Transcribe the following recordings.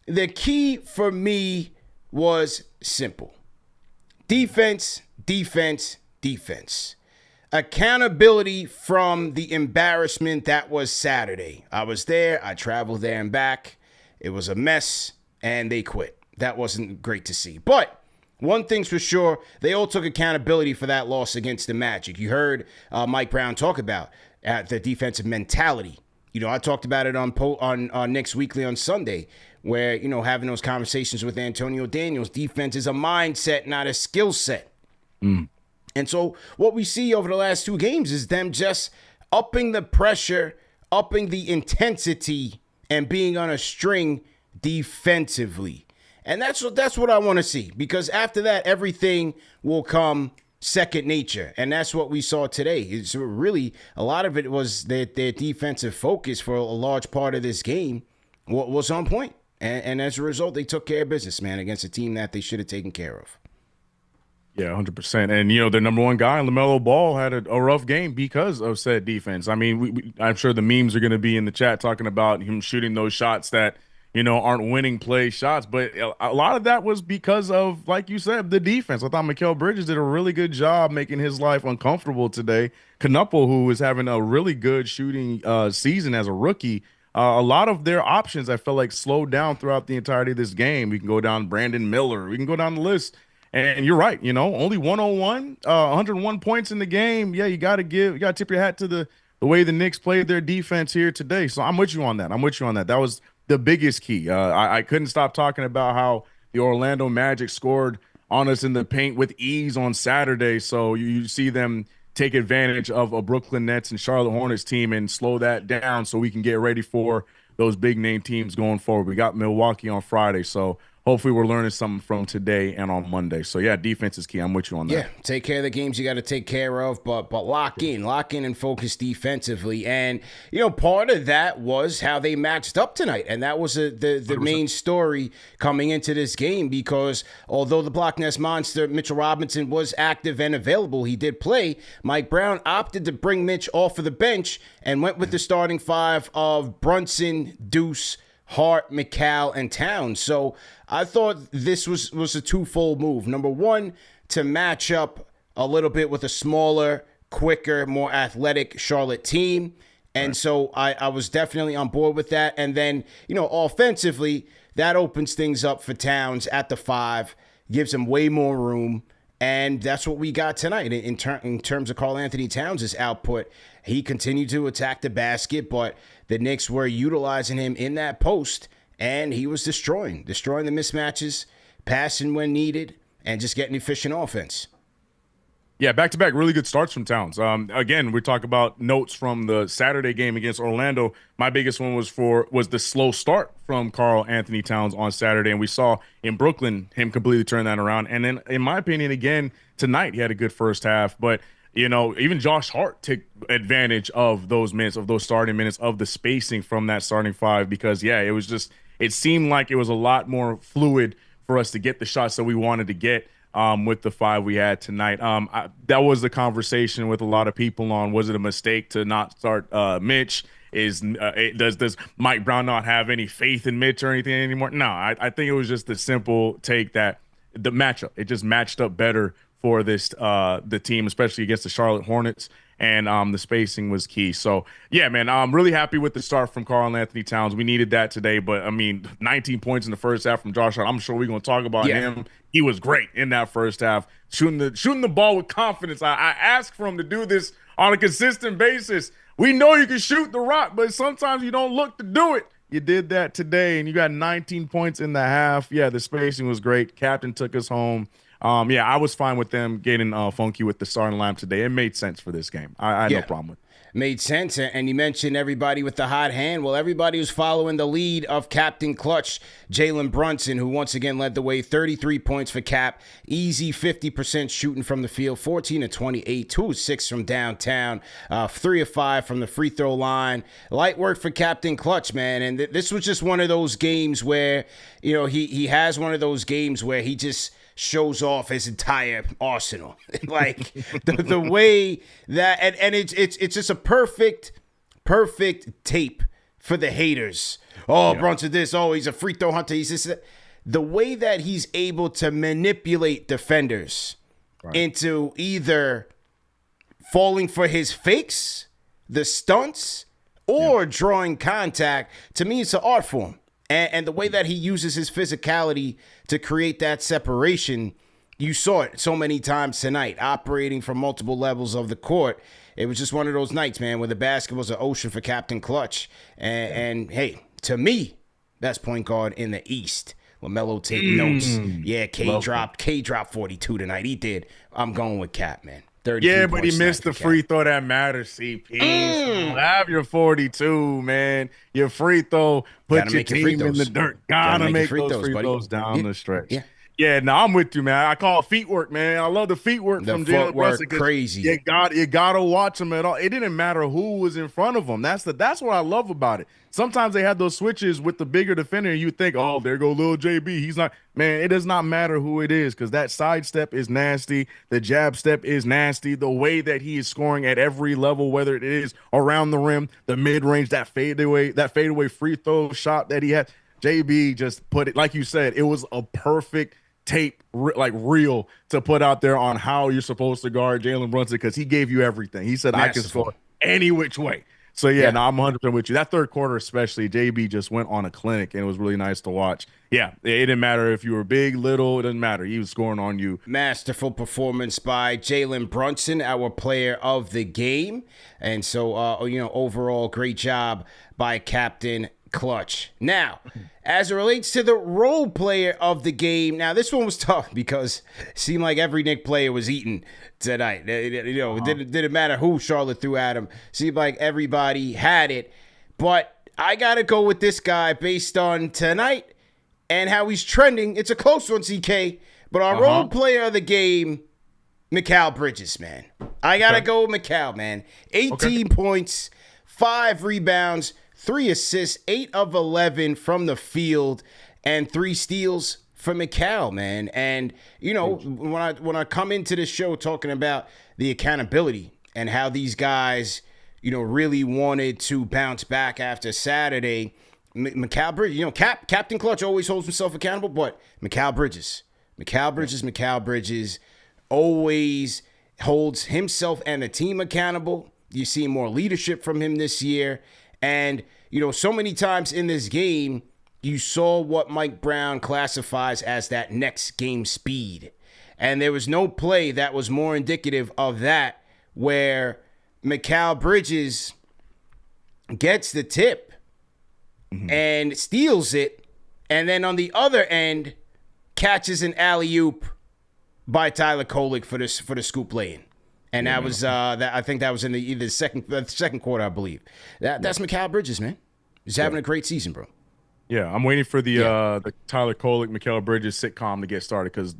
the key for me was simple. Defense, defense, defense. Accountability from the embarrassment that was Saturday. I was there. I traveled there and back. It was a mess, and they quit. That wasn't great to see. But one thing's for sure, they all took accountability for that loss against the Magic. You heard Mike Brown talk about the defensive mentality. You know, I talked about it on Knicks Weekly on Sunday, where, you know, having those conversations with Antonio Daniels, defense is a mindset, not a skill set. And so what we see over the last two games is them just upping the pressure, upping the intensity, and being on a string defensively. And that's what I want to see, because after that, everything will come second nature. And that's what we saw today. It's really, a lot of it was their defensive focus for a large part of this game was on point. And as a result, they took care of business, man, against a team that they should have taken care of. Yeah, 100%. And, you know, their number one guy, LaMelo Ball, had a rough game because of said defense. I mean, I'm sure the memes are going to be in the chat talking about him shooting those shots that, you know, aren't winning play shots. But a lot of that was because of, like you said, the defense. I thought Mikal Bridges did a really good job making his life uncomfortable today. Knuppel, who is having a really good shooting season as a rookie, a lot of their options, I felt like, slowed down throughout the entirety of this game. We can go down Brandon Miller. We can go down the list. And you're right, you know, only 101 points in the game. Yeah, you got to tip your hat to the way the Knicks played their defense here today. So I'm with you on that. That was the biggest key. I couldn't stop talking about how the Orlando Magic scored on us in the paint with ease on Saturday. So you see them take advantage of a Brooklyn Nets and Charlotte Hornets team and slow that down so we can get ready for those big name teams going forward. We got Milwaukee on Friday, so hopefully we're learning something from today and on Monday. So, yeah, defense is key. I'm with you on that. Yeah, take care of the games you got to take care of, but lock in and focus defensively. And, you know, part of that was how they matched up tonight. And that was the main story coming into this game, because although the Block Nest Monster, Mitchell Robinson, was active and available, he did play, Mike Brown opted to bring Mitch off of the bench and went with the starting five of Brunson, Deuce, Hart, Mikal, and Towns. So I thought this was a twofold move. Number one, to match up a little bit with a smaller, quicker, more athletic Charlotte team. And so I was definitely on board with that. And then, you know, offensively, that opens things up for Towns at the five, gives him way more room. And that's what we got tonight in terms of Karl Anthony Towns' output. He continued to attack the basket, but the Knicks were utilizing him in that post, and he was destroying the mismatches, passing when needed, and just getting efficient offense. Yeah, back-to-back really good starts from Towns. Again, we talk about notes from the Saturday game against Orlando. My biggest one was the slow start from Karl Anthony Towns on Saturday, and we saw in Brooklyn him completely turn that around. And then, in my opinion, again, tonight he had a good first half. But, you know, even Josh Hart took advantage of those minutes, of those starting minutes, of the spacing from that starting five, because, yeah, it seemed like it was a lot more fluid for us to get the shots that we wanted to get. With the five we had tonight. That was the conversation with a lot of people on, was it a mistake to not start Mitch? Does Mike Brown not have any faith in Mitch or anything anymore? No, I think it was just the simple take that the matchup, it just matched up better for the team, especially against the Charlotte Hornets, and the spacing was key. So, yeah, man, I'm really happy with the start from Karl Anthony Towns. We needed that today, but, I mean, 19 points in the first half from Josh Hart. I'm sure we're going to talk about him. He was great in that first half, shooting the ball with confidence. I asked for him to do this on a consistent basis. We know you can shoot the rock, but sometimes you don't look to do it. You did that today, and you got 19 points in the half. Yeah, the spacing was great. Captain took us home. Yeah, I was fine with them getting funky with the starting lineup today. It made sense for this game. I had no problem with it. Made sense. And you mentioned everybody with the hot hand. Well, everybody was following the lead of Captain Clutch, Jalen Brunson, who once again led the way. 33 points for Cap. Easy 50% shooting from the field. 14 of 28. 2 of 6 from downtown. 3 of 5 from the free throw line. Light work for Captain Clutch, man. And this was just one of those games where, you know, he has one of those games where he just shows off his entire arsenal. Like the way that, and it's just a perfect tape for the haters. Oh, Brunson this. Oh, he's a free throw hunter. He's this. The way that he's able to manipulate defenders into either falling for his fakes, the stunts, or drawing contact, to me, it's an art form. And the way that he uses his physicality to create that separation, you saw it so many times tonight, operating from multiple levels of the court. It was just one of those nights, man, where the basketball's an ocean for Captain Clutch. And hey, to me, best point guard in the East. LaMelo take notes. Yeah, K dropped 42 tonight. He did. I'm going with Cap, man. Yeah, but he missed the free throw that matters, CP. So have your 42, man. Your free throw, put your team in the dirt. Gotta make those free throws down the stretch. Yeah, no, I'm with you, man. I call it feet work, man. I love the feet work from Jalen Brunson. Crazy. You gotta watch him at all. It didn't matter who was in front of him. That's what I love about it. Sometimes they had those switches with the bigger defender, and you think, oh, there go little JB. He's not. Man, it does not matter who it is, because that side step is nasty. The jab step is nasty. The way that he is scoring at every level, whether it is around the rim, the mid range, that fadeaway free throw shot that he had. JB just put it, like you said, it was a perfect tape, like reel, to put out there on how you're supposed to guard Jalen Brunson, because he gave you everything. He said, I can score any which way. So, no, I'm 100% with you. That third quarter especially, JB just went on a clinic, and it was really nice to watch. Yeah, it didn't matter if you were big, little, it doesn't matter. He was scoring on you. Masterful performance by Jalen Brunson, our player of the game. And so, overall, great job by Captain Clutch. Now, as it relates to the role player of the game, now this one was tough because it seemed like every Knicks player was eating tonight. It didn't matter who Charlotte threw at him. Seemed like everybody had it. But I got to go with this guy based on tonight and how he's trending. It's a close one, CK. But our role player of the game, Mikal Bridges, man. I got to go with Mikal, man. 18 points, 5 rebounds, 3 assists, 8 of 11 from the field, and 3 steals for Mikal, man. And, when I come into this show talking about the accountability and how these guys, really wanted to bounce back after Saturday, Mikal Bridges, Captain Clutch always holds himself accountable, but Mikal Bridges always holds himself and the team accountable. You see more leadership from him this year. And, so many times in this game, you saw what Mike Brown classifies as that next game speed. And there was no play that was more indicative of that, where Mikal Bridges gets the tip and steals it. And then on the other end, catches an alley-oop by Tyler Kolek for the scoop lay-in. And that was I think that was in the second quarter, I believe. That's Mikal Bridges, man. He's having a great season, bro. Yeah, I'm waiting for the Tyler Kolek, Mikal Bridges sitcom to get started, because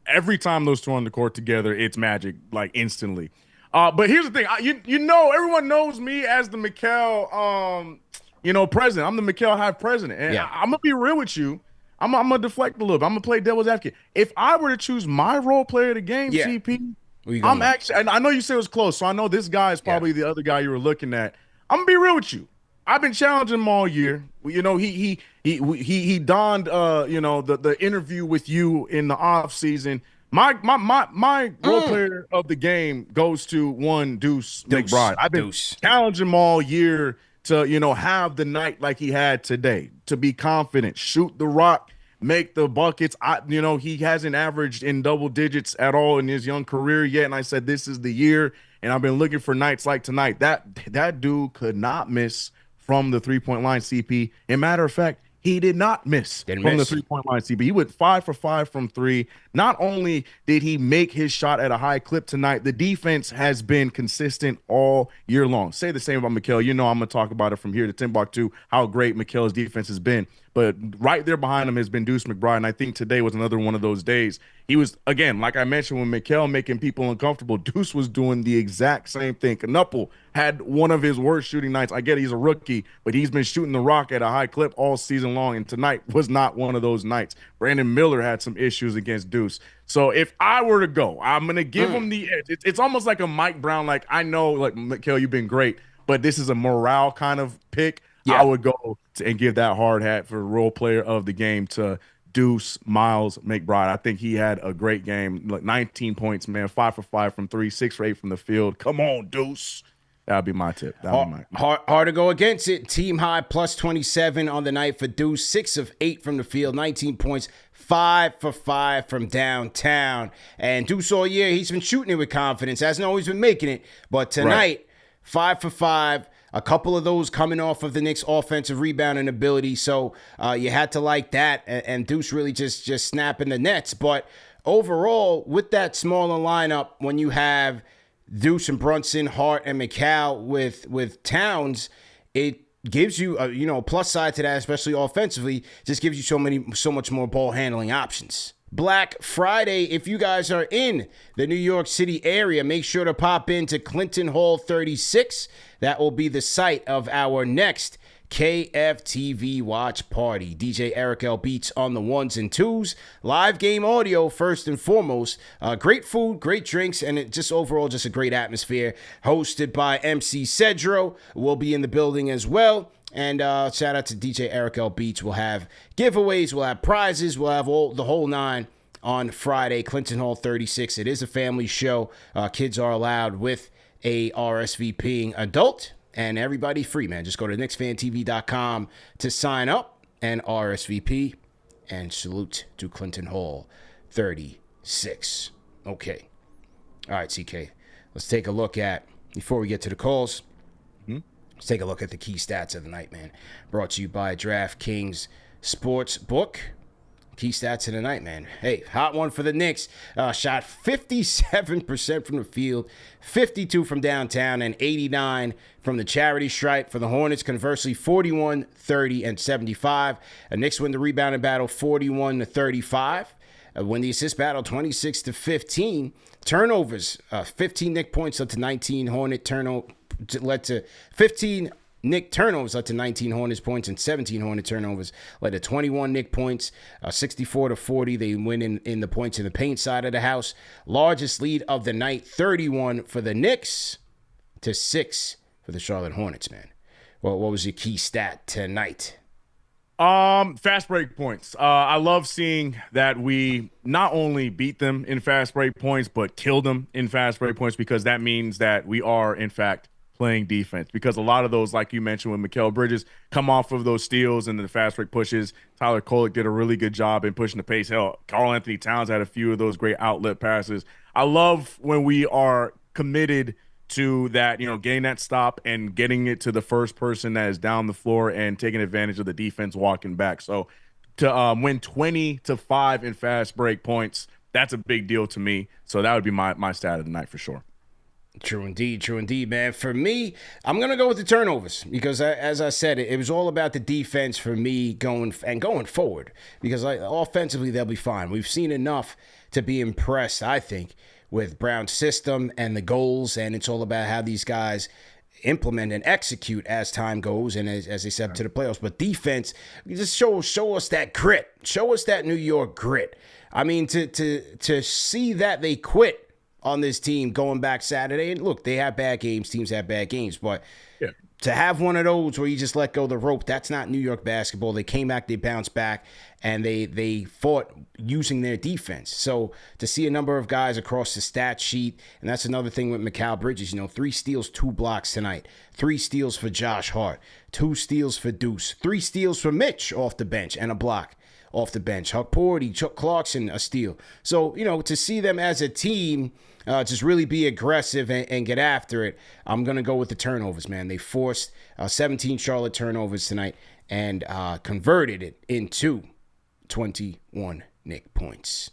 every time those two are on the court together, it's magic, like instantly. But here's the thing, everyone knows me as the Mikal, president. I'm the Mikal Hive president, and I'm gonna be real with you. I'm gonna deflect a little bit. I'm gonna play devil's advocate. If I were to choose my role player of the game, CP. I'm actually, and I know you said it was close, so I know this guy is probably the other guy you were looking at. I'm gonna be real with you. I've been challenging him all year. He donned the interview with you in the off season. My role player of the game goes to one Deuce McBride. I've been challenging him all year to have the night like he had today, to be confident, shoot the rock, make the buckets. He hasn't averaged in double digits at all in his young career yet. And I said, this is the year. And I've been looking for nights like tonight. That dude could not miss from the 3-point line, CP. And matter of fact, he did not miss the 3-point line, CP. He went 5 for 5 from 3. Not only did he make his shot at a high clip tonight, the defense has been consistent all year long. Say the same about Mikal. I'm going to talk about it from here to Timbuktu, how great Mikal's defense has been. But right there behind him has been Deuce McBride, and I think today was another one of those days. He was, again, like I mentioned, when Mikal making people uncomfortable, Deuce was doing the exact same thing. Knuppel had one of his worst shooting nights. I get he's a rookie, but he's been shooting the rock at a high clip all season long, and tonight was not one of those nights. Brandon Miller had some issues against Deuce. So if I were to go, I'm going to give him the edge. It's almost like a Mike Brown, like, I know, like, Mikal, you've been great, but this is a morale kind of pick. Yeah. I would go and give that hard hat for role player of the game to Deuce Miles McBride. I think he had a great game. Like 19 points, man. 5 for 5 from 3, 6 for 8 from the field. Come on, Deuce. That would be my tip. That would be my hard to go against it. Team high plus 27 on the night for Deuce. 6 of 8 from the field, 19 points, 5 for 5 from downtown. And Deuce all year, he's been shooting it with confidence. Hasn't always been making it. But tonight, 5 for 5. A couple of those coming off of the Knicks' offensive rebounding ability. So you had to like that. And Deuce really just snapping the nets. But overall, with that smaller lineup, when you have Deuce and Brunson, Hart, and Mikal with Towns, it gives you a plus side to that, especially offensively. Just gives you so much more ball handling options. Black Friday, if you guys are in the New York City area, make sure to pop into Clinton Hall 36. That will be the site of our next KFTV watch party. DJ Eric L. Beats on the ones and twos. Live game audio first and foremost. Great food, great drinks, and overall a great atmosphere. Hosted by MC Cedro. We'll be in the building as well. And shout out to DJ Eric L. Beats. We'll have giveaways. We'll have prizes. We'll have the whole nine on Friday. Clinton Hall 36. It is a family show. Kids are allowed with a RSVPing adult. And everybody free, man. Just go to KnicksFanTV.com to sign up and RSVP. And salute to Clinton Hall 36. Okay. All right, CK. Let's take a look at, before we get to the calls, let's take a look at the key stats of the night, man. Brought to you by DraftKings Sportsbook. Key stats of the night, man. Hey, hot one for the Knicks. Shot 57% from the field, 52 from downtown, and 89 from the charity stripe. For the Hornets, conversely, 41, 30, and 75. The Knicks win the rebounding battle 41 to 35. Win the assist battle 26 to 15. Turnovers, 15 Knick points led to 19 Hornet turnover, led to 15 Knick turnovers led to 19 Hornets points, and 17 Hornet turnovers led to 21 Knick points, 64 to 40. They win in the points in the paint side of the house. Largest lead of the night, 31 for the Knicks to 6 for the Charlotte Hornets, man. Well, what was your key stat tonight? Fast break points. I love seeing that we not only beat them in fast break points, but kill them in fast break points, because that means that we are, in fact, playing defense. Because a lot of those, like you mentioned, when Mikal Bridges come off of those steals and the fast break pushes, Tyler Kolek did a really good job in pushing the pace. Hell, Karl Anthony Towns had a few of those great outlet passes. I love when we are committed to that, getting that stop and getting it to the first person that is down the floor and taking advantage of the defense walking back. So to win 20-5 in fast break points, that's a big deal to me. So that would be my stat of the night for sure. True indeed, man. For me, I'm going to go with the turnovers because, as I said, it was all about the defense for me going forward, because offensively, they'll be fine. We've seen enough to be impressed, I think, with Brown's system and the goals, and it's all about how these guys implement and execute as time goes and as they step to the playoffs. But defense, just show us that grit. Show us that New York grit. I mean, to see that they quit on this team going back Saturday. And look, they have bad games. Teams have bad games. But to have one of those where you just let go of the rope, that's not New York basketball. They came back, they bounced back, and they fought using their defense. So to see a number of guys across the stat sheet, and that's another thing with Mikal Bridges, 3 steals, 2 blocks tonight. 3 steals for Josh Hart. 2 steals for Deuce. 3 steals for Mitch off the bench and a block off the bench. Huck Porty, Chuck Clarkson, a steal. So, to see them as a team just really be aggressive and get after it, I'm going to go with the turnovers, man. They forced 17 Charlotte turnovers tonight and converted it into 21 Knick points.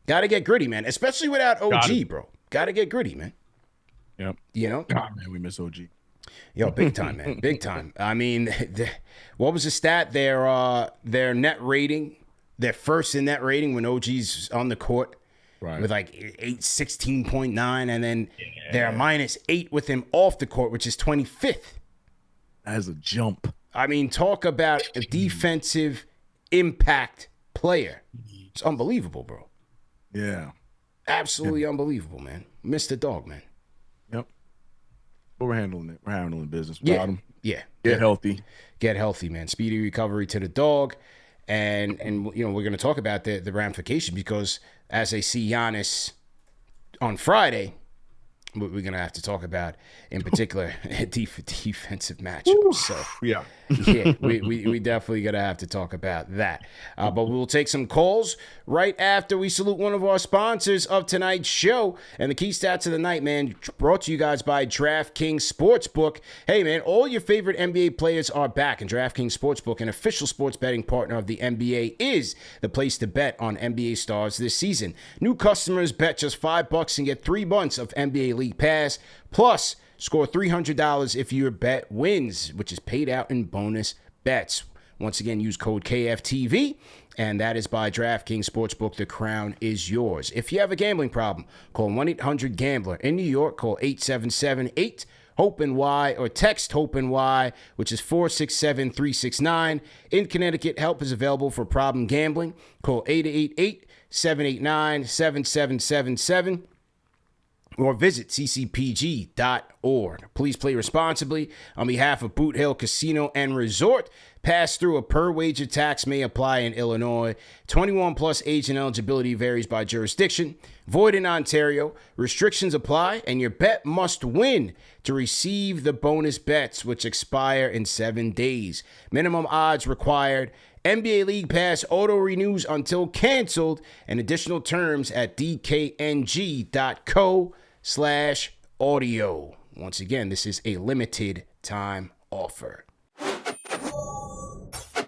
Got to get gritty, man, especially without OG, bro. Got to get gritty, man. Yep. God, man, we miss OG. Yo, big time, man. Big time. I mean, what was the stat? Their net rating, their first in net rating when OG's on the court. Right. With like 16.9, and then they're -8 with him off the court, which is 25th. That is a jump. I mean, talk about a defensive impact player. It's unbelievable, bro. Yeah. Absolutely unbelievable, man. Mr. Dog, man. Yep. But we're handling it. We're handling business without him. Yeah. Get healthy. Get healthy, man. Speedy recovery to the dog. And you know, we're going to talk about the ramifications because as I see Giannis on Friday, we're going to have to talk about, in particular, defensive matchups. So, yeah, we definitely going to have to talk about that. But we'll take some calls right after we salute one of our sponsors of tonight's show. And the key stats of the night, man, brought to you guys by DraftKings Sportsbook. Hey, man, all your favorite NBA players are back, and DraftKings Sportsbook, an official sports betting partner of the NBA, is the place to bet on NBA stars this season. New customers bet just $5 and get 3 months of NBA League Pass, plus score $300 if your bet wins, which is paid out in bonus bets. Once again, use code KFTV, and that is by DraftKings Sportsbook. The crown is yours. If you have a gambling problem, call 1-800-GAMBLER. In New York, call 877-8-HOPE-NY or text HOPE-NY, which is 467-369. In Connecticut, help is available for problem gambling. Call 888-789-7777. or visit ccpg.org. Please play responsibly. On behalf of Boot Hill Casino and Resort, pass through a per-wager tax may apply in Illinois. 21 plus age and eligibility varies by jurisdiction. Void in Ontario. Restrictions apply, and your bet must win to receive the bonus bets, which expire in 7 days. Minimum odds required. NBA League Pass auto-renews until canceled, and additional terms at dkng.co/audio. Once again, this is a limited time offer.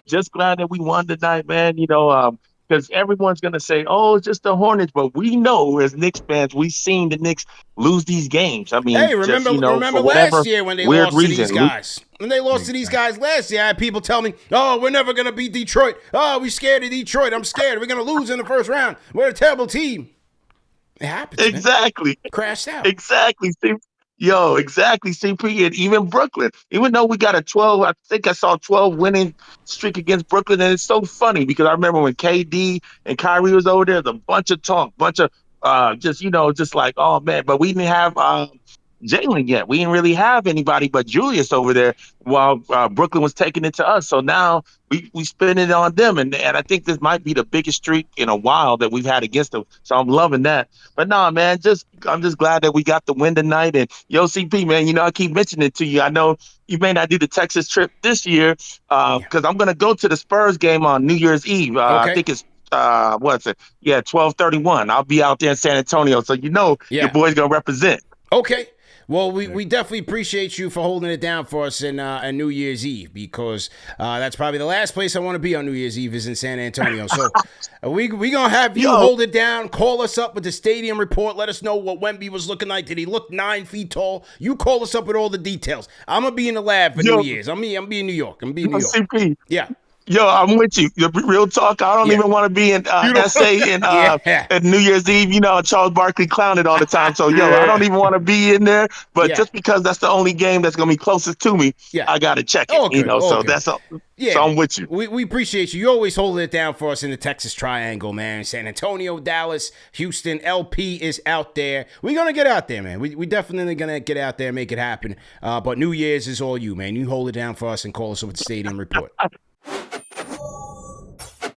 Just glad that we won tonight, man. You know, because everyone's going to say, oh, it's just the Hornets. But we know as Knicks fans, we've seen the Knicks lose these games. I mean, hey, remember last year when they lost to these guys? When they lost to these guys last year, I had people tell me, oh, we're never going to beat Detroit. Oh, we're scared of Detroit. I'm scared. We're going to lose in the first round. We're a terrible team. It happens. Exactly. Man. Crashed out. Exactly. Exactly, CP. And even Brooklyn, even though we got a 12, I think I saw 12 winning streak against Brooklyn. And it's so funny because I remember when KD and Kyrie was over there, there's a bunch of talk, just like, oh, man. But we didn't have Jalen yet. We didn't really have anybody but Julius over there while Brooklyn was taking it to us. So now we spin it on them. And I think this might be the biggest streak in a while that we've had against them. So I'm loving that. But nah, man, I'm just glad that we got the win tonight. And yo, CP, man, you know, I keep mentioning it to you. I know you may not do the Texas trip this year because I'm going to go to the Spurs game on New Year's Eve. I think it's 12/31. I'll be out there in San Antonio. So, you know, your boy's going to represent. Okay. Well, we definitely appreciate you for holding it down for us in New Year's Eve because that's probably the last place I want to be on New Year's Eve is in San Antonio. So we going to have you hold it down. Call us up with the stadium report. Let us know what Wemby was looking like. Did he look 9 feet tall? You call us up with all the details. I'm going to be in the lab for New Year's. I'm going to be in New York. CP. Yeah. Yo, I'm with you. Real talk. I don't even want to be in SA and New Year's Eve. You know, Charles Barkley clowned it all the time. So, I don't even want to be in there. But just because that's the only game that's going to be closest to me, I got to check it. Okay. So that's all. Yeah. So I'm with you. We appreciate you. You always holding it down for us in the Texas Triangle, man. San Antonio, Dallas, Houston, LP is out there. We're going to get out there, man. We definitely going to get out there and make it happen. But New Year's is all you, man. You hold it down for us and call us over the stadium report.